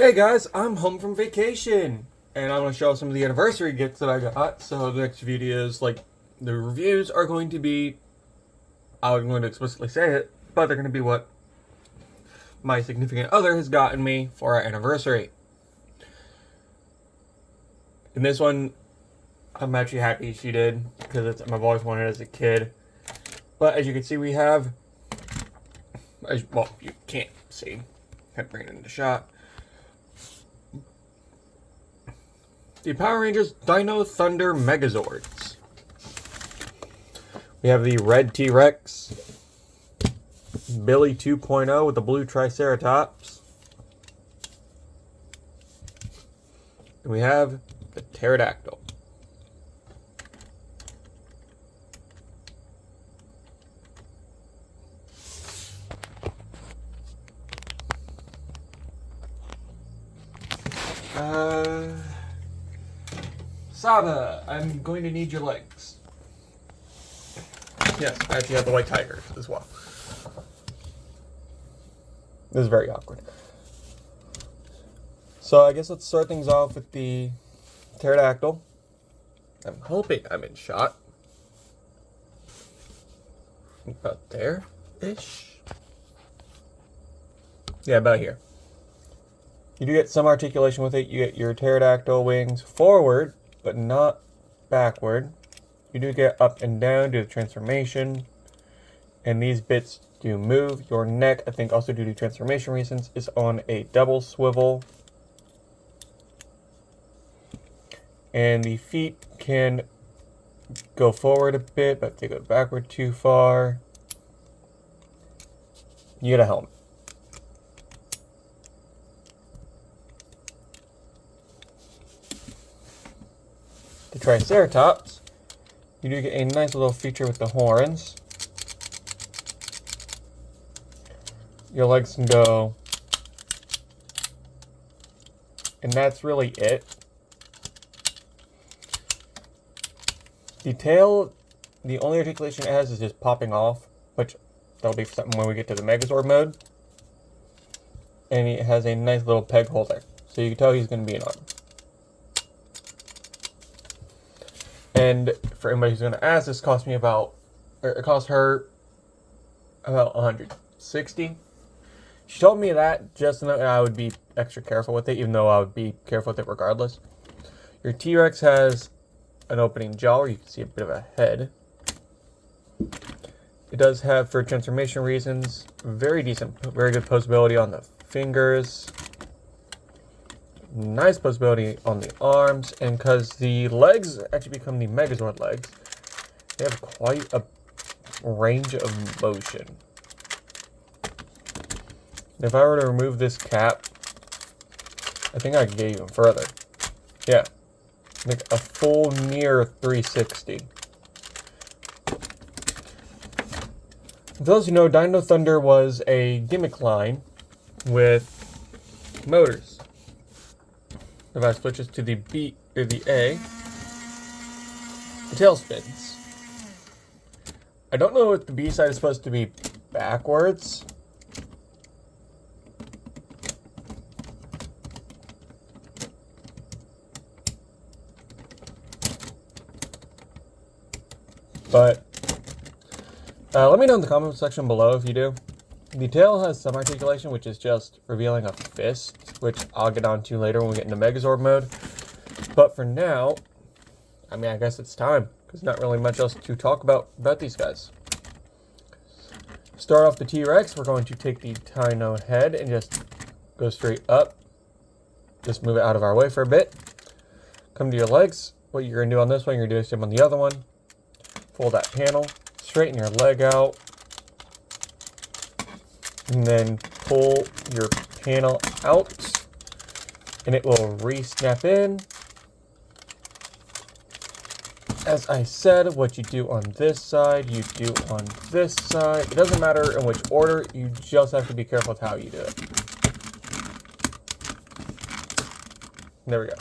Hey guys, I'm home from vacation, and I'm going to show some of the anniversary gifts that I got. So the next videos, like the reviews, are going to be, I'm going to explicitly say it, but they're going to be what my significant other has gotten me for our anniversary. And this one, I'm actually happy she did, because I've always wanted it as a kid. But as you can see, we have, well, you can't see, can't bring it into shot. The Power Rangers Dino Thunder Megazords. We have the red T-Rex, Billy 2.0 with the blue Triceratops, and we have the Pterodactyl. Saba, I'm going to need your legs. Yes, I actually have the white tiger as well. This is very awkward. So I guess let's start things off with the Pterodactyl. I'm hoping I'm in shot. About there-ish. Yeah, about here. You do get some articulation with it. You get your pterodactyl wings forward, but not backward. You do get up and down due to transformation. And these bits do move. Your neck, I think also due to transformation reasons, is on a double swivel. And the feet can go forward a bit, but if they go backward too far, you get a helmet. The Triceratops, you do get a nice little feature with the horns. Your legs can go, and that's really it. The tail, the only articulation it has is just popping off, which that'll be something when we get to the Megazord mode. And it has a nice little peg holder, so you can tell he's going to be an arm. And for anybody who's going to ask, this cost me about, or it cost her about $160. She told me that just so that I would be extra careful with it, even though I would be careful with it regardless. Your T-Rex has an opening jaw where you can see a bit of a head. It does have, for transformation reasons, very decent, very good posability on the fingers. Nice posability on the arms, and because the legs actually become the Megazord legs, they have quite a range of motion. If I were to remove this cap, I think I could get even further. Yeah, like a full near 360. For those who know, Dino Thunder was a gimmick line with motors. If I switch this to the B or the A, the tail spins. I don't know if the B side is supposed to be backwards. But let me know in the comment section below if you do. The tail has some articulation, which is just revealing a fist, which I'll get onto later when we get into Megazord mode. But for now, I mean, I guess it's time, because not really much else to talk about these guys. Start off the T-Rex, we're going to take the Dino head and just go straight up. Just move it out of our way for a bit. Come to your legs. What you're going to do on this one, you're going to do the same on the other one. Fold that panel, straighten your leg out, and then pull your panel out, and it will re-snap in. As I said, what you do on this side, you do on this side. It doesn't matter in which order, you just have to be careful with how you do it. There we go.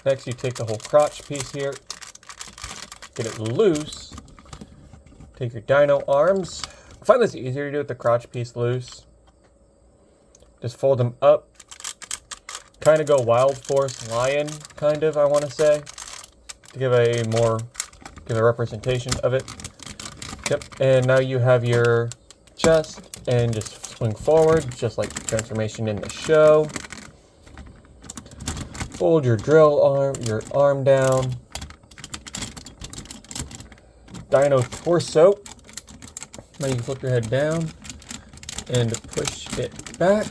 Next, you take the whole crotch piece here, get it loose, take your dino arms. I find this easier to do with the crotch piece loose. Just fold them up, kind of go Wild Force Lion, kind of, I want to say, to give a representation of it. Yep, and now you have your chest, and just swing forward, just like the transformation in the show. Fold your your arm down. Dino torso. Now you can flip your head down and push it back.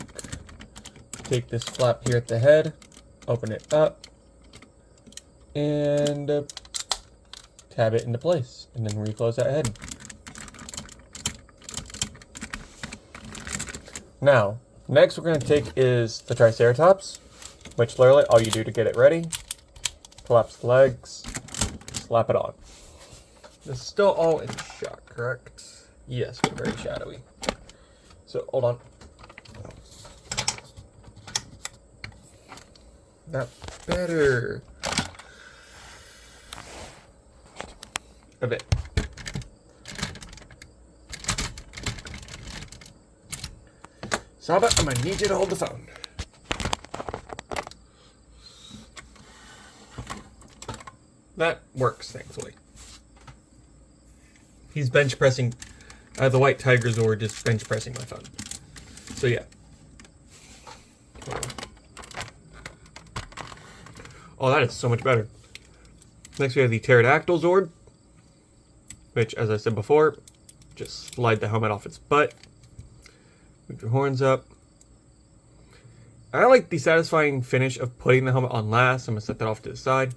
Take this flap here at the head, open it up, and tab it into place, and then reclose that head. Now, next we're going to take is the Triceratops, which literally all you do to get it ready, collapse the legs, slap it on. This is still all in shot, correct? Yes, we're very shadowy. So, hold on. Not better. A bit. Saba, I'm gonna need you to hold the phone. That works, thankfully. He's bench pressing. The white tiger zord just bench pressing my phone. So yeah. Oh, that is so much better. Next we have the pterodactyl zord, which, as I said before, just slide the helmet off its butt. Move your horns up. I like the satisfying finish of putting the helmet on last. I'm going to set that off to the side.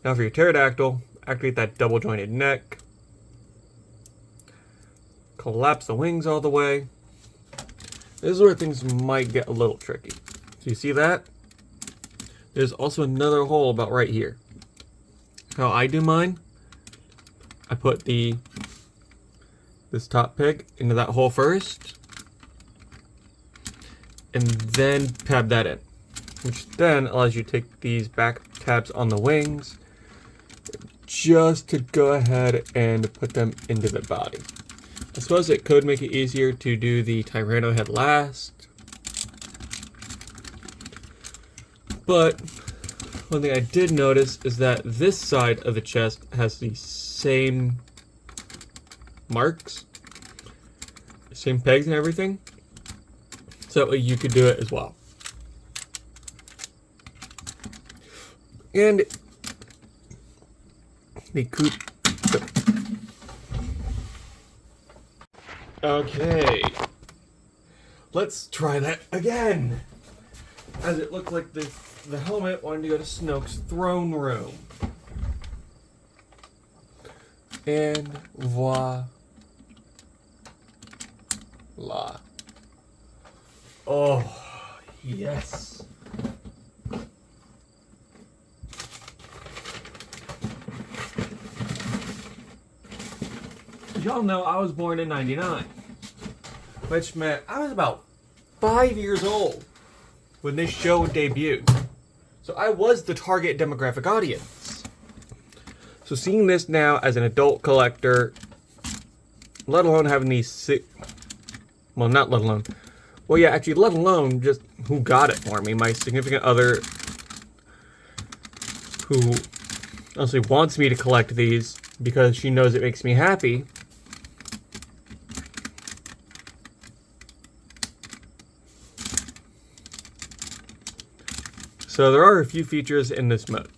Now for your pterodactyl, activate that double jointed neck. Collapse the wings all the way. This is where things might get a little tricky. So you see that? There's also another hole about right here. How I do mine, I put this top peg into that hole first, and then tab that in, which then allows you to take these back tabs on the wings just to go ahead and put them into the body. I suppose it could make it easier to do the Tyranno head last, but one thing I did notice is that this side of the chest has the same marks, same pegs and everything, so you could do it as well. And the coupe. Okay, let's try that again. As it looked like the helmet wanted to go to Snoke's throne room. And voila. Oh, yes. Y'all know I was born in '99, which meant I was about 5 years old when this show debuted. So I was the target demographic audience. So seeing this now as an adult collector, let alone having these well, not let alone, well, yeah, actually, let alone just who got it for me, my significant other, who honestly wants me to collect these because she knows it makes me happy. So there are a few features in this mode.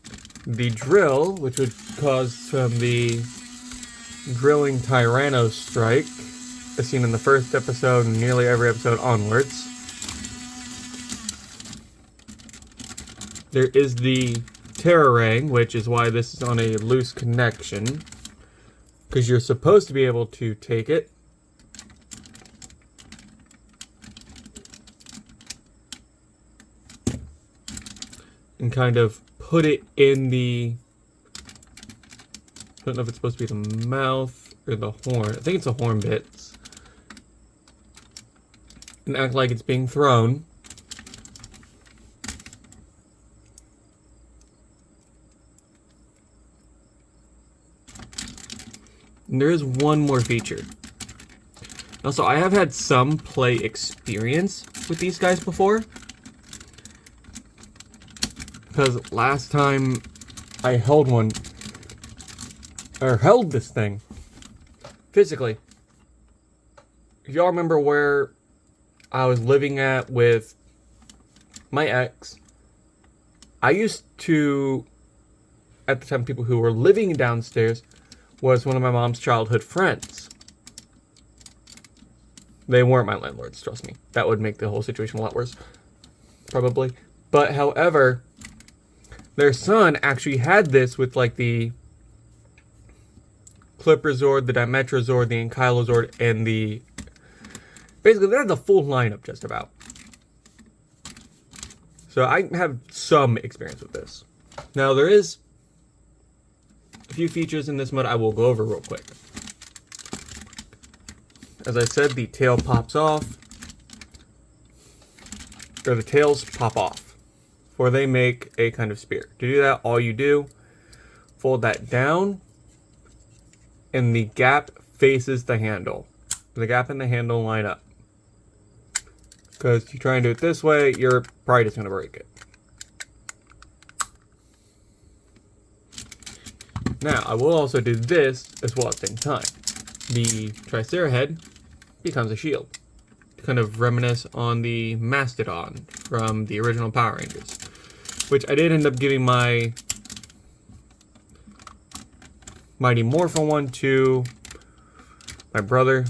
The drill, which would cause from the drilling Tyranno strike, as seen in the first episode and nearly every episode onwards. There is the Terrorang, which is why this is on a loose connection, because you're supposed to be able to take it and kind of put it in the, I don't know if it's supposed to be the mouth or the horn. I think it's the horn bits. And act like it's being thrown. And there is one more feature. Also, I have had some play experience with these guys before. Because last time I held this thing physically. If y'all remember where I was living at with my ex, I used to, at the time, people who were living downstairs was one of my mom's childhood friends. They weren't my landlords, trust me. That would make the whole situation a lot worse, probably. But however, their son actually had this with like the Clipperzord, the Dimetrozord, the Ankylozord, and the... Basically, they had the full lineup just about. So I have some experience with this. Now, there is a few features in this mode I will go over real quick. As I said, the tail pops off. Or the tails pop off. For they make a kind of spear. To do that, all you do, fold that down, and the gap faces the handle. The gap and the handle line up. Because if you try and do it this way, you're probably just going to break it. Now, I will also do this as well at the same time. The Tricera head becomes a shield. To kind of reminisce on the Mastodon from the original Power Rangers. Which I did end up giving my Mighty Morphin one to my brother.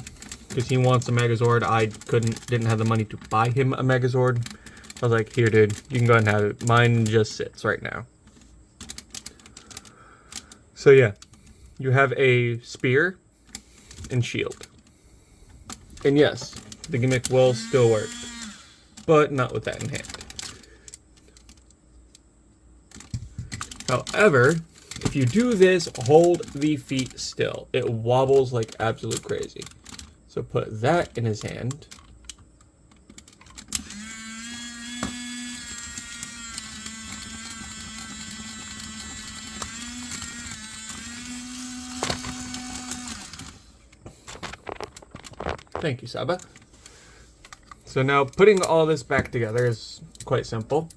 Because he wants a Megazord. I didn't have the money to buy him a Megazord. I was like, here dude, you can go ahead and have it. Mine just sits right now. So yeah, you have a spear and shield. And yes, the gimmick will still work. But not with that in hand. However, if you do this, hold the feet still. It wobbles like absolute crazy. So put that in his hand. Thank you, Saba. So now putting all this back together is quite simple.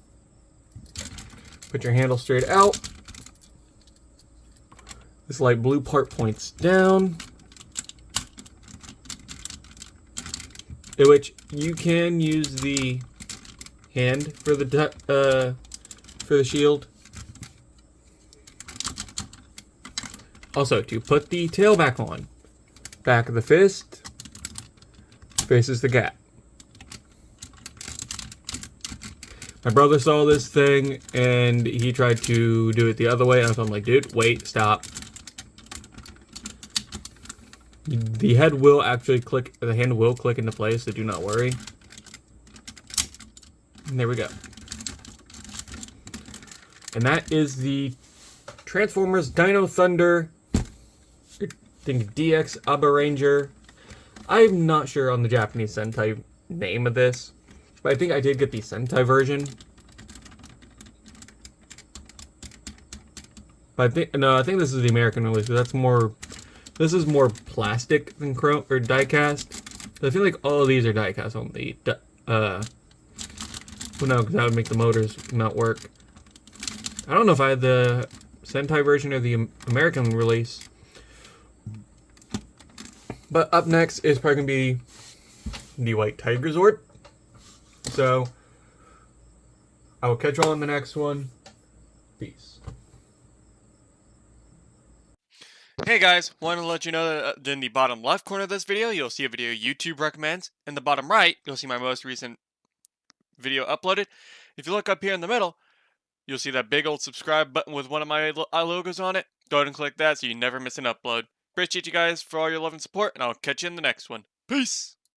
Put your handle straight out. This light blue part points down. In which you can use the hand for the shield. Also, to put the tail back on, back of the fist faces the gap. My brother saw this thing and he tried to do it the other way. And I'm like, dude, wait, stop. The head will actually click, the hand will click into place, so do not worry. And there we go. And that is the Transformers Dino Thunder, I think DX Aba Ranger. I'm not sure on the Japanese Sentai name of this, but I think I did get the Sentai version. But I think this is the American release, so that's more... This is more plastic than chrome or die-cast. I feel like all of these are die-cast only. Well, no, because that would make the motors not work. I don't know if I had the Sentai version or the American release. But up next is probably going to be the White Tiger Zord. So, I will catch you all in the next one. Peace. Hey guys, wanted to let you know that in the bottom left corner of this video, you'll see a video YouTube recommends. In the bottom right, you'll see my most recent video uploaded. If you look up here in the middle, you'll see that big old subscribe button with one of my logos on it. Go ahead and click that so you never miss an upload. Appreciate you guys for all your love and support, and I'll catch you in the next one. Peace!